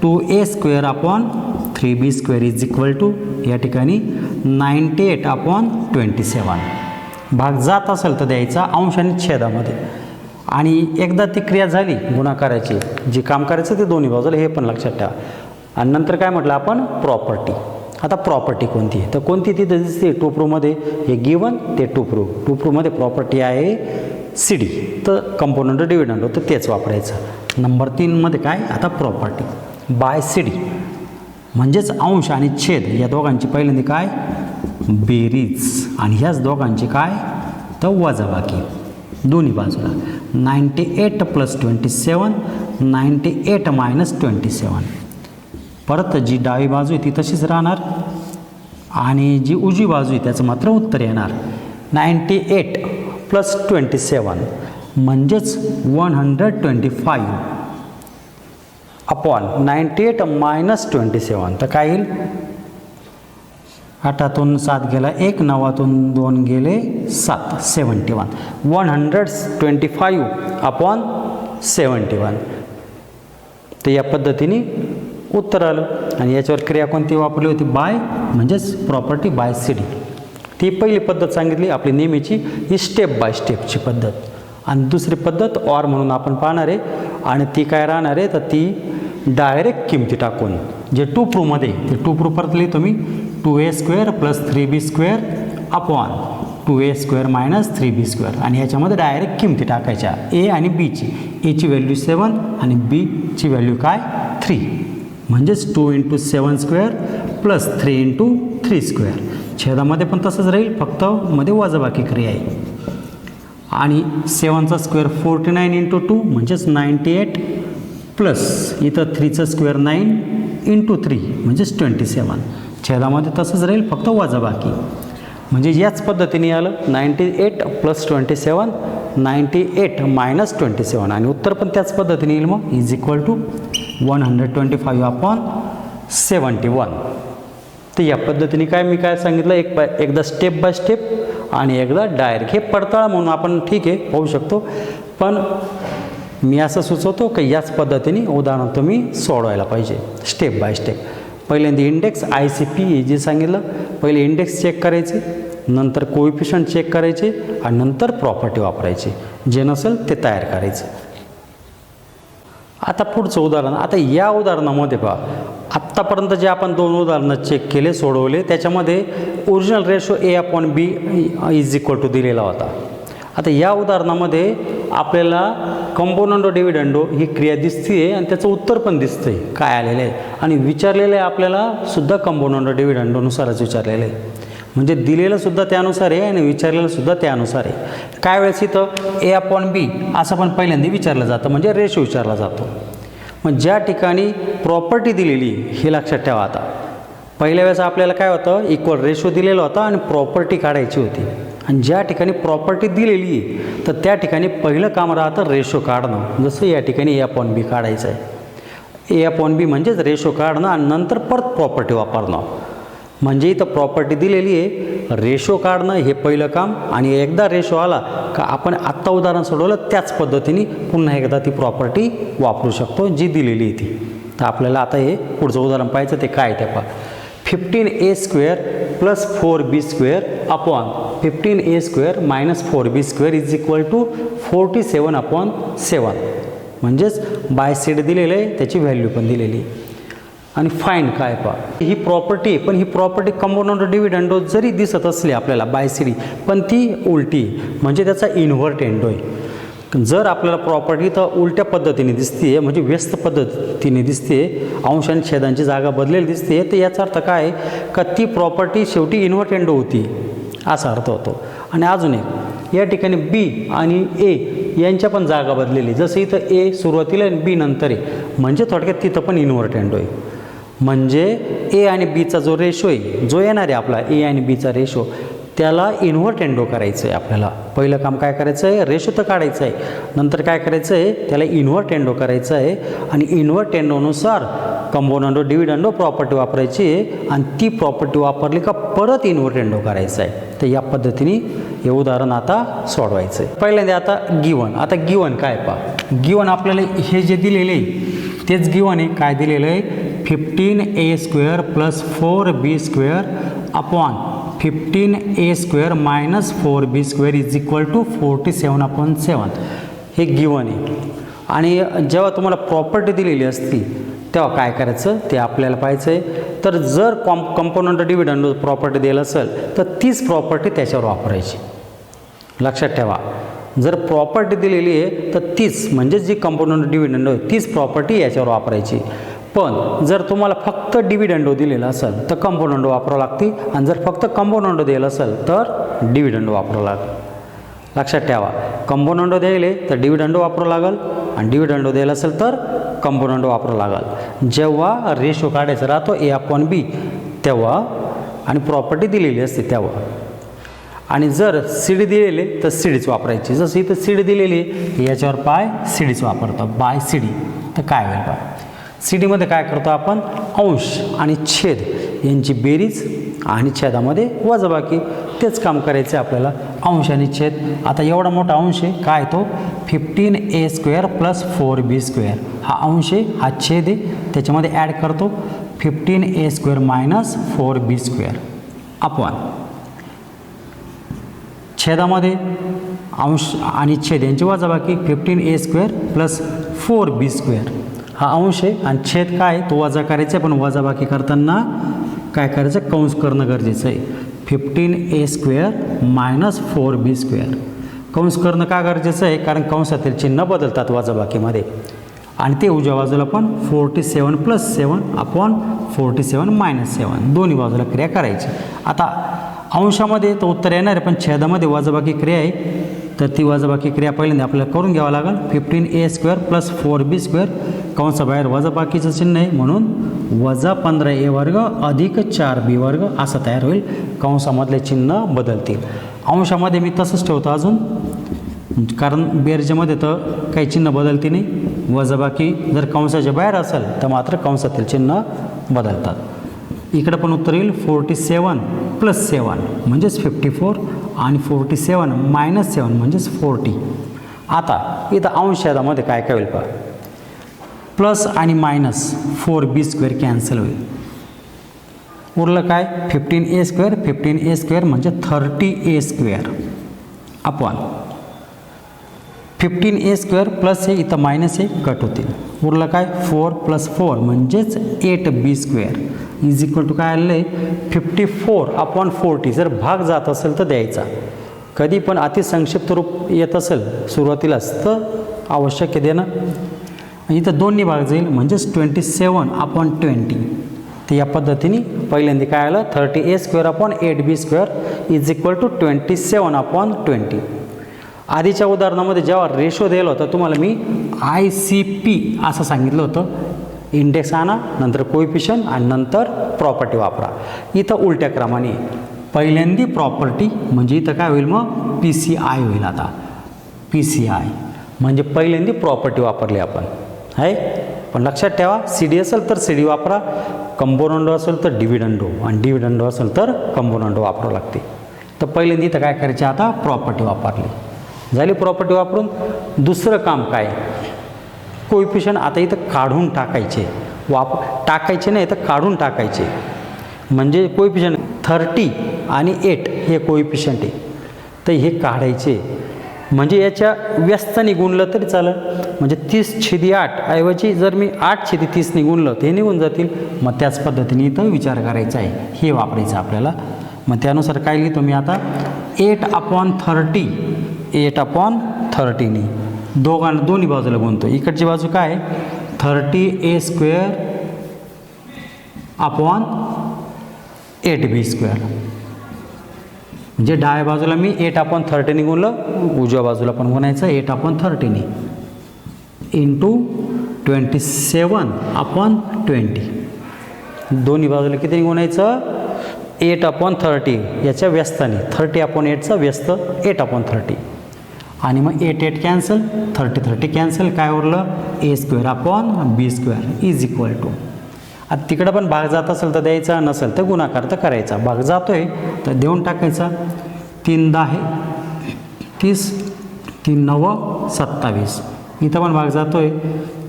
2A²/3B² या ठिकाणी 98/27. भाग जात असेल तर द्यायचा अंश आणि छेदामध्ये. आणि एकदा ती क्रिया झाली गुणाकाराची, जे काम करायचं ते दोन्ही बाजूला, हे पण लक्षात ठेवा. आणि नंतर काय म्हटलं आपण, प्रॉपर्टी. आता प्रॉपर्टी कोणती आहे, तर कोणती तिथे दिसते टू प्रूफमध्ये, हे गिवन ते टू प्रूफमध्ये प्रॉपर्टी आहे CD, तर कंपोनंट डिव्हिडंड होतं तेच वापरायचं. नंबर 3मध्ये काय, आता प्रॉपर्टी बाय CD, म्हणजेच अंश आणि छेद या दोघांची पहिल्यांदा काय, बेरीज, आणि ह्याच दोघांची काय, तर वजाबाकी दोन्ही बाजूला. 98 + 27 98 - 27. परत जी डावी बाजू आहे ती तशीच राहणार, आणि जी उजवी बाजू आहे त्याचं मात्र उत्तर येणार. 98 + 27 म्हणजेच 125 अपॉन 98 - 27, तर काय येईल, 8तून 7 गेला 1, 9तून 2 गेले 7, 71. 125/71. तर या पद्धतीने उत्तर आलं. आणि याच्यावर क्रिया कोणती वापरली होती, बाय, म्हणजेच प्रॉपर्टी बाय CD. ती पहिली पद्धत सांगितली आपली नेहमीची, ही स्टेप बाय स्टेपची पद्धत. आणि दुसरी पद्धत ऑर म्हणून आपण पाहणार आहे, आणि ती काय राहणार आहे, तर ती डायरेक्ट किमती टाकून, जे टू प्रूफमध्ये ते टू प्रूफ परत लिहितो मी, 2A² + 3B² upon 2A² - 3B². आणि याच्यामध्ये डायरेक्ट किमती टाकायच्या, ए आणि बीची. एची व्हॅल्यू 7 आणि बीची व्हॅल्यू काय, 3, म्हणजेच 2 × 7² + 3 × 3². छेदामध्ये पण तसंच राहील, फक्त मध्ये वजाबाकी क्रिया आहे. आणि 7चा स्क्वेअर 49 × 2 म्हणजेच 98 प्लस इथं 3चा स्क्वेअर 9 × 3 म्हणजेच 27. छेदामध्ये तसंच राहील, फक्त वजाबाकी. म्हणजे याच पद्धतीने आलं 98 + 27 98 - 27, आणि उत्तर पण त्याच पद्धतीने येईल. मग = 125/71. तर या पद्धतीने काय मी काय सांगितलं, एकदा स्टेप बाय स्टेप आणि एकदा डायरेक्ट. हे पडताळा म्हणून आपण ठीक आहे पाहू शकतो, पण मी असं सुचवतो की याच पद्धतीने उदाहरण तुम्ही सोडवायला पाहिजे स्टेप बाय स्टेप. पहिल्यांदा इंडेक्स ICP जे सांगितलं, पहिले इंडेक्स चेक करायचे, नंतर कोइफिशियंट चेक करायचे, आणि नंतर प्रॉपर्टी वापरायची. जे नसेल ते तयार करायचं. आता पुढचं उदाहरण. आता या उदाहरणामध्ये पहा, आत्तापर्यंत जे आपण 2 उदाहरणं चेक केले, सोडवले, त्याच्यामध्ये ओरिजिनल रेशो A/B = दिलेला होता. आता या उदाहरणामध्ये आपल्याला कंपोनंटो डिव्हिडंडो ही क्रिया दिसते आणि त्याचं उत्तर पण दिसतंय काय आलेलं आहे, आणि विचारलेलं आहे आपल्याला सुद्धा कंपोनंटो डिव्हिडंडोनुसारच विचारलेलं आहे. म्हणजे दिलेलं सुद्धा त्यानुसार आहे आणि विचारलेलं सुद्धा त्यानुसार आहे. काय वेळेस इथं A/B असं पण पहिल्यांदा विचारलं जातं, म्हणजे रेशो विचारला जातो. मग ज्या ठिकाणी प्रॉपर्टी दिलेली हे लक्षात ठेवा. आता पहिल्या वेळेस आपल्याला काय होतं, इक्वल रेशो दिलेला होता आणि प्रॉपर्टी काढायची होती. आणि ज्या ठिकाणी प्रॉपर्टी दिलेली आहे तर त्या ठिकाणी पहिलं काम राहतं रेशो काढणं. जसं या ठिकाणी A/B काढायचं आहे. A/B म्हणजेच रेशो काढणं आणि नंतर परत प्रॉपर्टी वापरणं. म्हणजे इथं प्रॉपर्टी दिलेली आहे, रेशो काढणं हे पहिलं काम, आणि एकदा रेशो आला का आपण आत्ता उदाहरण सोडवलं त्याच पद्धतीने पुन्हा एकदा ती प्रॉपर्टी वापरू शकतो जी दिलेली आहे ती. तर आपल्याला आता हे पुढचं उदाहरण पाहायचं ते काय ते पहा. 15a² + 4b² upon 15a² - 4b² is equal to 47/7. म्हणजेच बाय सीड दिलेलं आहे, त्याची व्हॅल्यू पण दिलेली आहे. आणि फाईन काय पहा, ही प्रॉपर्टी आहे, पण ही प्रॉपर्टी कंपाऊंड डिव्हिडंडो जरी दिसत असली आपल्याला बाय सीडी, पण ती उलटी, म्हणजे त्याचा इन्व्हर्ट एंडो आहे. जर आपल्याला प्रॉपर्टी तर उलट्या पद्धतीने दिसते, म्हणजे व्यस्त पद्धतीने दिसते, अंश आणि छेदांची जागा बदलेली दिसते, तर याचा अर्थ काय का ती प्रॉपर्टी शेवटी इन्व्हर्ट एंडो होती असा अर्थ होतो. आणि अजून एक या ठिकाणी बी आणि ए यांच्या पण जागा बदलेली, जसं इथं ए सुरुवातीला आणि बी नंतर आहे, म्हणजे थोडक्यात तिथं पण इन्व्हर्ट एंडो आहे. म्हणजे ए आणि बीचा जो रेशो आहे, जो येणार आहे आपला ए आणि बीचा रेशो, त्याला इन्व्हर्ट एंडो करायचं आहे. आपल्याला पहिलं काम काय करायचं आहे, रेशो तर काढायचं आहे, नंतर काय करायचं आहे, त्याला इन्व्हर्ट एंडो करायचं आहे. आणि इन्व्हर्ट एंडोनुसार कंपाऊंड डिव्हिडंडो प्रॉपर्टी वापरायची आहे, आणि ती प्रॉपर्टी वापरली का परत इन्व्हर्ट एंडो करायचं आहे. तर या पद्धतीने हे उदाहरण आता सोडवायचं आहे. पहिल्यांदा आता गिवन. आता गिवन काय पहा, गिवन आपल्याला हे जे दिलेले आहे तेच गिवन आहे. काय दिलेलं आहे, 15a² + 4b² upon 15a² - 4b² is equal to 47/7. हे गिवन आहे. आणि जेव्हा तुम्हाला प्रॉपर्टी दिलेली असती तेव्हा काय करायचं ते आपल्याला पाहायचं आहे. तर जर कंपाऊंड डिव्हिडंड प्रॉपर्टी दिलं असेल तर तीच प्रॉपर्टी त्याच्यावर वापरायची. लक्षात ठेवा, जर प्रॉपर्टी दिलेली आहे तर तीच, म्हणजे जी कंपाऊंड डिव्हिडंड आहे तीच प्रॉपर्टी याच्यावर वापरायची. पण जर तुम्हाला फक्त डिव्हिडंडो दिलेला असेल तर कंपाऊंड वापरावं लागते, आणि जर फक्त कंपाऊंड दिलं असेल तर डिव्हिडंड वापरावं लागेल. लक्षात ठेवा, कंपाऊंड द्यायले तर डिव्हिडंड वापरावं लागेल, आणि डिव्हिडंड द्यायला असेल तर कंपाऊंड वापरावं लागेल. जेव्हा रेशो काढायचा राहतो A/B तेव्हा, आणि प्रॉपर्टी दिलेली असते तेव्हा. आणि जर सीडी दिलेली तर सीडीच वापरायची. जसं इथं सीडी दिलेली याच्यावर पाय सीडीच वापरतो, बाय सीडी. तर काय होईल पहा, सीडीमध्ये काय करतो आपण, अंश आणि छेद यांची बेरीज, आणि छेदामध्ये वजाबाकी, तेच काम करायचं आहे आपल्याला. अंश आणि छेद, आता एवढा मोठा अंश आहे काय, तो 15a² + 4b². हा अंश आहे, हा छेद आहे, त्याच्यामध्ये ॲड करतो 15a² - 4b² अपॉन छेदामध्ये अंश आणि छेद यांची वजाबाकी 15a² + 4b². हा अंश आहे आणि छेद काय तो वजा करायचा आहे, पण वजाबाकी करताना काय करायचं, कंस करणं गरजेचं आहे. 15a² - 4b². कंस करणं का गरजेचं आहे, कारण कंसातील चिन्ह बदलतात वजाबाकीमध्ये, आणि ते उजव्या बाजूला पण 47 + 7 अपॉन 47 - 7 दोन्ही बाजूला क्रिया करायची. आता अंशामध्ये तो उत्तर येणार आहे, पण छेदामध्ये वजाबाकी क्रिया आहे, तर ती वजाबाकी क्रिया पहिल्यांदा आपल्याला करून घ्यावं लागेल. 15a² + 4b², कंसाबाहेर वजाबाकीचं चिन्ह आहे म्हणून -15a² अधिक 4b² असं तयार होईल. कंसामधले चिन्ह बदलतील. अंशामध्ये मी तसंच ठेवतो अजून, कारण बेरजेमध्ये तर काही चिन्ह बदलते नाही. वजाबाकी जर कंसाच्या बाहेर असेल तर मात्र कंसातील चिन्ह बदलतात. इकडं पण उत्तर येईल 47 + 7 म्हणजेच 54, आणि 47 - 7 म्हणजेच 40. आता इथं अंशछेदामध्ये काय काय होईल पहा, प्लस आणि मायनस 4b² कॅन्सल होईल. उरलं काय, 15a² 15a² म्हणजे 30a² अपॉन 15a² प्लस हे इथं मायनस हे कट होतील. उरलं काय, 4 + 4 म्हणजेच 8b² इज इक्वल टू काय आलेलं आहे 54/40. जर भाग जात असेल तर द्यायचा. कधी पण अतिसंक्षिप्त रूप येत असेल सुरुवातीलाच तर आवश्यक देणं. इथं दोन्ही भाग जाईल म्हणजेच 27/20. तर या पद्धतीने पहिल्यांदा काय आलं 30a² 8b² is equal to 27/20. आधीच्या उदाहरणामध्ये जेव्हा रेशो दिला होता तुम्हाला मी ICP असं सांगितलं होतं. इंडेक्स आणा, नंतर कोइफिशियंट आणि नंतर प्रॉपर्टी वापरा. इथं उलट्या क्रमाने पहिल्यांदी प्रॉपर्टी म्हणजे इथं काय होईल मग PCI होईल. आता PCI म्हणजे पहिल्यांदी प्रॉपर्टी वापरली आपण आहे. पण लक्षात ठेवा CD असेल तर CD वापरा, कंपोनंडो असेल तर डिव्हिडंडो आणि डिव्हिडंडो असेल तर कंपोनंडो वापरावं लागते. तर पहिल्यांदा इथं काय करायचे आता प्रॉपर्टी वापरली झाली. प्रॉपर्टी वापरून दुसरं काम काय कोइफिशियंट आता इथं काढून टाकायचे. टाकायचे नाही तर काढून टाकायचे. म्हणजे कोइफिशियंट 30 आणि 8 हे कोइफिशियंट आहे तर हे काढायचे. म्हणजे याच्या व्यस्ताने गुणलं तरी चालेल. म्हणजे 30/8 ऐवजी जर मी 8/30 गुणलं तर हे निघून जातील. मग त्याच पद्धतीने इथं विचार करायचा आहे, हे वापरायचं आपल्याला. मग त्यानुसार काय लिहितो मी आता 8/30 8/30 दोन्ही बाजूला गुणतो. इकडची बाजू काय 30a² अपॉन 8b². म्हणजे डाव्या बाजूला मी 8/30 गुणलं, उजव्या बाजूला पण गुणायचं 8/30 इंटू 27/20. दोन्ही बाजूला किती गुणायचं 8/30 याच्या व्यस्ताने 30/8चा व्यस्त 8/30 आणि मग 8 कॅन्सल 30 कॅन्सल काय उरलं a²/b² इज इक्वल टू. आता तिकडं पण भाग जात असेल तर द्यायचा, नसेल तर गुणाकार तर करायचा. भाग जातोय तर देऊन टाकायचा. 3×10 30 3×9 27. इथं पण भाग जातोय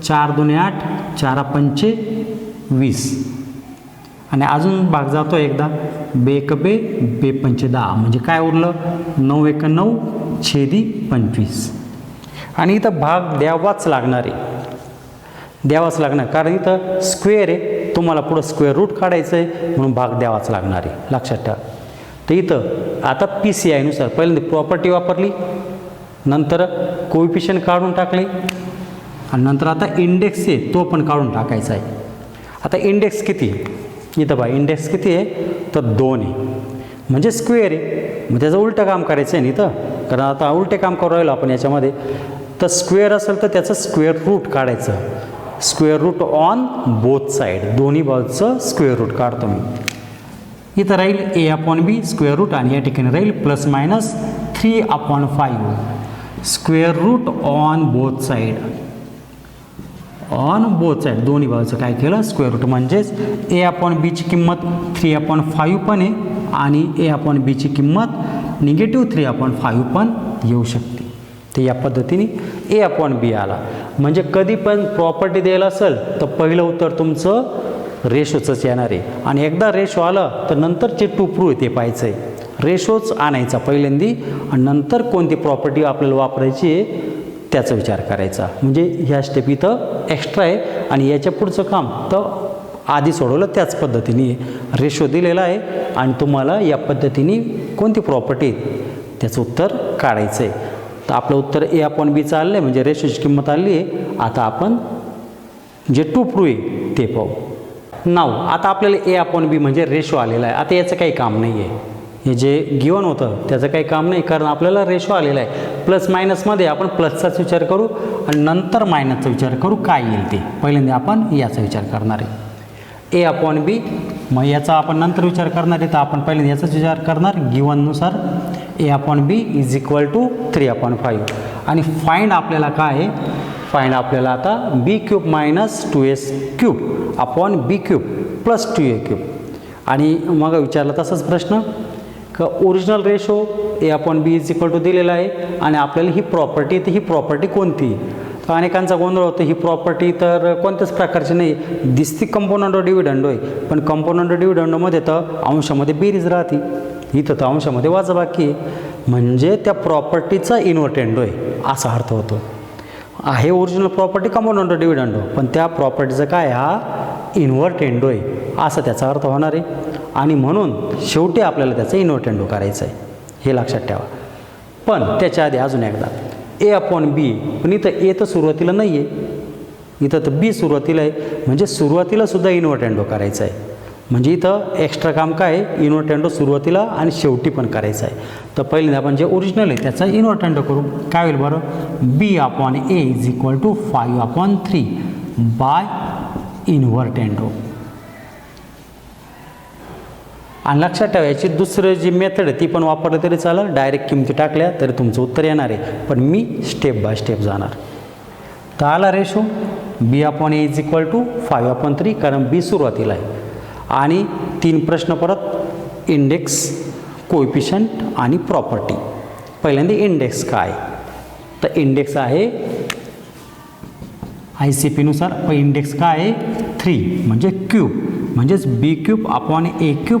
4×2 8 4×5 20 आणि अजून भाग जातो एकदा 2×1 2×5 10. म्हणजे काय उरलं 9×1 9/25. आणि इथं भाग द्यावाच लागणार आहे, द्यावाच लागणार कारण इथं स्क्वेअर आहे. तुम्हाला पुढं स्क्वेअर रूट काढायचं आहे म्हणून भाग द्यावाच लागणार आहे, लक्षात ठेवा. तर इथं आता PCI नुसार पहिल्यांदा प्रॉपर्टी वापरली, नंतर कोइफिशियंट काढून टाकले आणि नंतर आता इंडेक्स आहे तो पण काढून टाकायचा आहे. आता इंडेक्स किती इथं बा इंडेक्स किती आहे तर 2 आहे. म्हणजे स्क्वेअर आहे. मग त्याचं उलटं काम करायचं आहे ना इथं, कारण आता उलटे काम करू राहिलो आपण याच्यामध्ये. तर स्क्वेअर असेल तर त्याचं स्क्वेअर रूट काढायचं. Square root on both side, दोन्ही बाजूचं स्क्वेअर रूट काढतो मी. इथं राहील a/b स्क्वेअर रूट आणि या ठिकाणी राहील +-3/5 square root on both side. On both side दोन्ही बाजूचं काय केलं स्क्वेअर रूट. म्हणजेच a/b ची किंमत 3/5 पण आहे आणि a/b ची किंमत -3/5 पण येऊ शकते. ते या पद्धतीने a/b आला. म्हणजे कधी पण प्रॉपर्टी द्यायला असेल तर पहिलं उत्तर तुमचं रेशोचंच येणार आहे. आणि एकदा रेशो आलं तर नंतरचे टू प्रूव्ह ते पाहायचं आहे. रेशोच आणायचा पहिल्यांदी आणि नंतर कोणती प्रॉपर्टी आपल्याला वापरायची आहे त्याचा विचार करायचा. म्हणजे ह्या स्टेप इथं एक्स्ट्रा आहे आणि याच्या पुढचं काम तर आधी सोडवलं त्याच पद्धतीने रेशो दिलेला आहे आणि तुम्हाला या पद्धतीने कोणती प्रॉपर्टी त्याचं उत्तर काढायचं आहे. तर आपलं उत्तर a/b आलं आहे म्हणजे रेशोची किंमत आली आहे. आता आपण जे टू प्रूव्ह आहे ते पाहू. नाव आता आपल्याला a/b म्हणजे रेशो आलेला आहे. आता याचं काही काम नाही आहे. हे जे गिवन होतं त्याचं काही काम नाही कारण आपल्याला रेशो आलेला आहे. प्लस मायनसमध्ये आपण प्लसचाच विचार करू आणि नंतर मायनसचा विचार करू काय येईल ते. पहिल्यांदा आपण याचा विचार करणार आहे a/b. मग याचा आपण नंतर विचार करणार आहे तर आपण पहिल्यांदा याचाच विचार करणार गिवननुसार a/b इज इक्वल टू 3/5 आणि फाइंड आपल्याला काय आहे फाइंड आपल्याला आता b³ - 2s³ upon b³ + 2a³ आणि मग विचारला तसाच प्रश्न का original ratio a/b is equal to दिलेला आहे आणि आपल्याला ही प्रॉपर्टी तर ही प्रॉपर्टी कोणती. तर अनेकांचा गोंधळ होतो. ही प्रॉपर्टी तर कोणत्याच प्रकारची नाही दिसती कंपोनंडो डिव्हिडंडो आहे पण कंपोनंडो डिव्हिडंडोमध्ये तर अंशामध्ये बेरीज राहते. इथं तर अंशामध्ये वजाबाकी आहे म्हणजे त्या प्रॉपर्टीचा इन्व्हर्टेंडो आहे असा अर्थ होतो. आहे ओरिजिनल प्रॉपर्टी कंपोनंडो डिव्हिडंडो पण त्या प्रॉपर्टीचं काय हा इन्व्हर्टेंडो आहे असा त्याचा अर्थ होणार आहे. आणि म्हणून शेवटी आपल्याला त्याचं इन्व्हर्टेंडो करायचं आहे हे लक्षात ठेवा. पण त्याच्या आधी अजून एकदा a/b पण इथं a तर सुरुवातीला नाही आहे इथं तर b सुरुवातीला आहे म्हणजे सुरुवातीला सुद्धा इन्व्हर्टेंडो करायचं आहे. म्हणजे इथं एक्स्ट्रा काम काय आहे इन्व्हर्टेंडो सुरुवातीला आणि शेवटी पण करायचं आहे. तर पहिल्यांदा आपण जे ओरिजिनल आहे त्याचा इन्व्हर्टेंडो करू. काय होईल बरं b/a is equal to 5/3 by invertendo. आणि लक्षात ठेवा याची दुसरं जी मेथड आहे ती पण वापरलं तरी चालेल, डायरेक्ट किमती टाकल्या तरी तुमचं उत्तर येणार आहे, पण मी स्टेप बाय स्टेप जाणार. तर आला ratio B/A is equal to 5/3, कारण बी सुरुवातीला आहे. आणि 3 प्रश्न परत, इंडेक्स, कोएफिशियंट आणि प्रॉपर्टी. पहिल्यांदा इंडेक्स काय, तर इंडेक्स आहे ICP-नुसार इंडेक्स काय आहे 3 म्हणजे क्यूब, म्हणजेच B³/A³.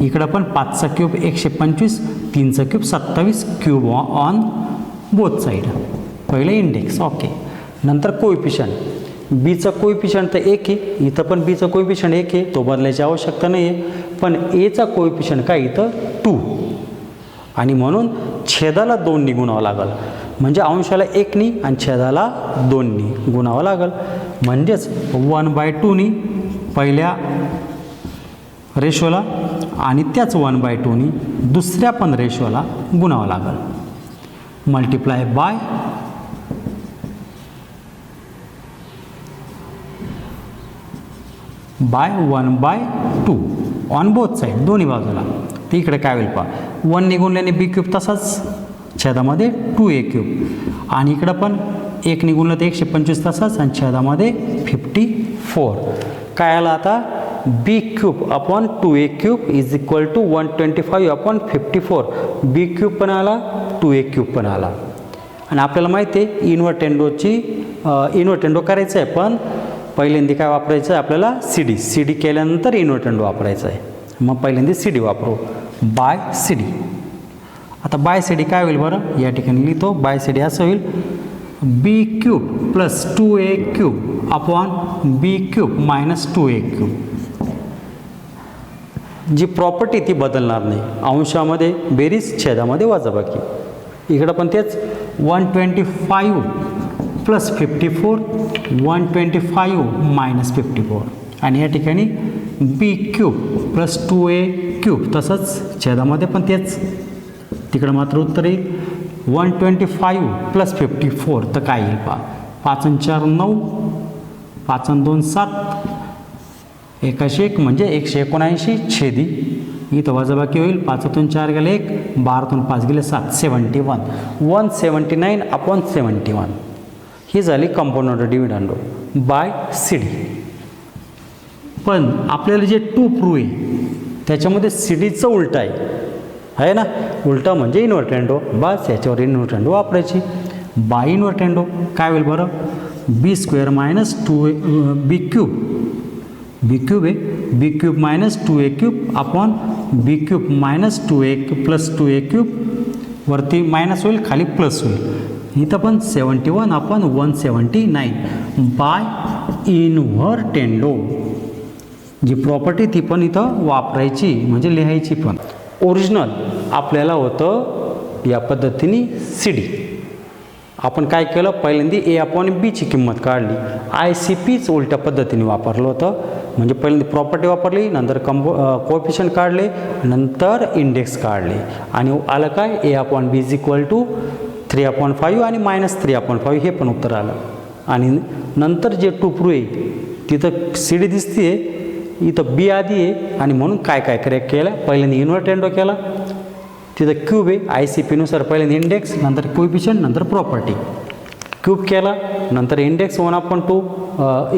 इकडं पण 5चा क्यूब 125, 3चा cube 27, cube on both side. पहिलं इंडेक्स ओके. नंतर कोएफिशियंट, बीचं कोएफिशियंट तर 1 आहे, इथं पण बीचं कोएफिशियंट 1 आहे, तो बदलायची आवश्यकता नाही आहे. पण एचा कोएफिशियंट काय इथं 2, आणि म्हणून छेदाला 2नी गुणावं लागेल, म्हणजे अंशाला 1नी आणि छेदाला 2नी गुणावं लागेल. म्हणजेच 1/2नी पहिल्या रेशोला आणि त्याच 1/2नी दुसऱ्या पण रेशोला गुणावं लागेल. Multiply by 1/2 on both side, दोन्ही बाजूला. तर इकडे काय होईल पहा, 1 गुणल्याने B³ तसाच छेदामध्ये 2A³, आणि इकडं पण 1 गुणलं तर 125 तसाच, आणि छेदामध्ये 54. काय आला आता, B³/2A³ is equal to 125/54. B³ पण आला, 2A³ पण आला. आणि आपल्याला माहिती आहे इन्व्हर्टेंडो करायचं आहे, पण पहिल्यांदा काय वापरायचं आहे आपल्याला, सी डी केल्यानंतर इन्व्हर्टेंडो वापरायचं आहे. मग पहिल्यांदा CD वापरू, बाय CD. आता बाय CD काय होईल बरं, या ठिकाणी लिहितो, बाय CD असं होईल B³ + 2A³ B³ - 2A³. जी प्रॉपर्टी ती बदलणार नाही, अंशामध्ये बेरीज, छेदामध्ये वजाबाकी. इकडं पण तेच 125 + 54, 125 - 54. आणि या ठिकाणी B³ + 2A³ तसंच छेदामध्ये पण तेच, तिकडं मात्र उत्तर येईल 125 + 54. तर काय येईल पहा, 5 आणि 4 9, 5 आणि 2 7, 1 म्हणजे 179 छेदी. इथं वजाबाकी होईल, 5तून 4 गेले 1, 12तून 5 गेले 7, 71, 179/71. ही झाली कंपाऊंड डिव्हिडंडो बाय CD. पण आपल्याला जे 2 प्रूव्ह आहे त्याच्यामध्ये CDचं उलटं आहे ना, उलटा म्हणजे इन्व्हर्टेंडो. बस याच्यावर इन्व्हर्टेंडो वापरायची. बाय इन्व्हर्टेंडो काय होईल बरं, B² - 2 B³ आहे, B³ - 2A³ B³ - 2A + 2A³ वरती मायनस होईल, खाली प्लस होईल. इथं पण 71/179 बाय इन्व्हर्टेंडो. जी प्रॉपर्टी ती पण इथं वापरायची, म्हणजे लिहायची पण. ओरिजिनल आपल्याला होतं या पद्धतीने CD. आपण काय केलं, पहिल्यांदा A/B ची किंमत काढली, ICPच उलट्या पद्धतीने वापरलं होतं. म्हणजे पहिल्यांदा प्रॉपर्टी वापरली, नंतर कोएफिशियंट काढले, नंतर इंडेक्स काढले, आणि आलं काय A/B इज इक्वल टू 3/5 आणि -3/5 हे पण उत्तर आलं. आणि नंतर जे 2 प्रूव्ह आहे तिथं CD दिसते, इथं B आधी आहे, आणि म्हणून काय करेक्ट केलं, पहिल्यांदा इन्व्हर्टेंडो केला, तिथं क्यूब आहे ICP-नुसार, पहिल्यांदा इंडेक्स, नंतर कोएफिशियंट, नंतर प्रॉपर्टी. क्यूब केला, नंतर इंडेक्स 1/2,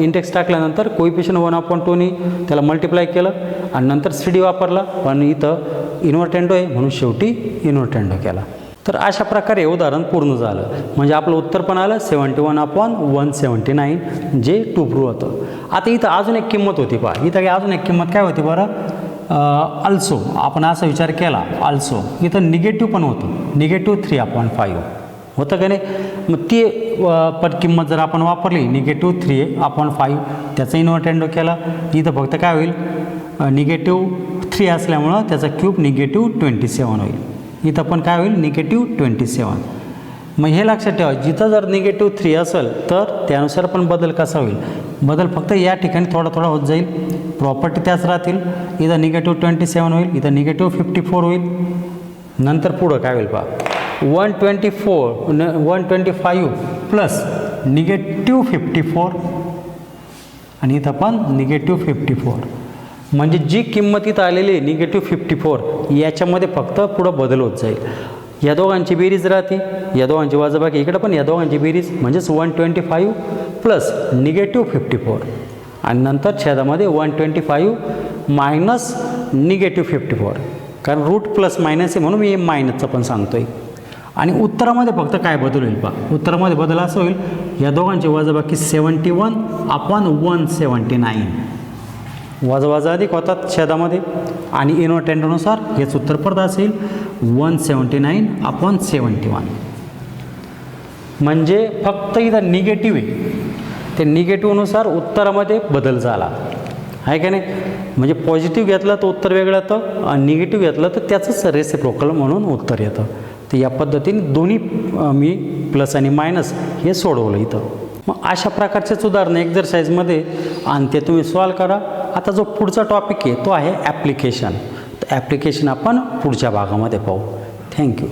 इंडेक्स टाकल्यानंतर कोएफिशियंट 1/2नी त्याला मल्टिप्लाय केलं, आणि नंतर CD वापरला, पण इथं इन्व्हर्टेंडो आहे म्हणून शेवटी इन्व्हर्टेंडो केला. तर अशा प्रकारे उदाहरण पूर्ण झालं. म्हणजे आपलं उत्तर पण आलं 71/179, जे 2 प्रूव्ह होतं. आता इथं अजून एक किंमत होती पहा, इथं अजून एक किंमत काय होती बरं, अल्सो. आपण असा विचार केला अल्सो, इथं निगेटिव्ह पण होतं, -3/5 होतं का नाही. मग ती पण किंमत जर आपण वापरली -3/5, त्याचा इन्व्हर्टेंडो केला, इथं फक्त काय होईल, -3 असल्यामुळं त्याचा क्यूब -27 होईल. इथं पण काय होईल, -27. मग हे लक्षात ठेवा, जिथं जर -3 असेल तर त्यानुसार पण बदल कसा होईल, बदल फक्त या ठिकाणी थोडा होत जाईल, प्रॉपर्टी त्याच राहतील. इथं -27 होईल, इथं -54 होईल. नंतर पुढं काय होईल पहा, 125 + -54 आणि इथं पण -54. म्हणजे जी किंमत इथं आलेली आहे -54 याच्यामध्ये फक्त पुढं बदल होत जाईल. या दोघांची बेरीज राहते, या दोघांची वजाबाकी इकडं पण या दोघांची बेरीज म्हणजेच 125 प्लस -54 आणि नंतर छेदामध्ये 125 मायनस -54, कारण रूट प्लस मायनस आहे म्हणून मी मायनसचं पण सांगतो आहे. आणि उत्तरामध्ये फक्त काय बदल होईल पहा, उत्तरामध्ये बदल असं होईल, या दोघांची वजाबाकी 71/179 वजा अधिक होतात छेदामध्ये आणि इन्व्हर्टेंडनुसार हेच उत्तर परत असेल 179/71. म्हणजे फक्त इथं निगेटिव्ह आहे, ते निगेटिव्हनुसार उत्तरामध्ये बदल झाला आहे का नाही. म्हणजे पॉझिटिव्ह घेतलं तर उत्तर वेगळं येतं आणि निगेटिव्ह घेतलं तर त्याचंच रेसिप्रोकल म्हणून उत्तर येतं. तर या पद्धतीने दोन्ही मी प्लस आणि मायनस हे सोडवलं इथं. मग अशा प्रकारचेच उदाहरणं एक्झरसाईजमध्ये आणि ते तुम्ही सॉल्व करा. आता जो पुढचा टॉपिक आहे तो आहे ॲप्लिकेशन. तर ॲप्लिकेशन आपण पुढच्या भागामध्ये पाहू. थँक्यू.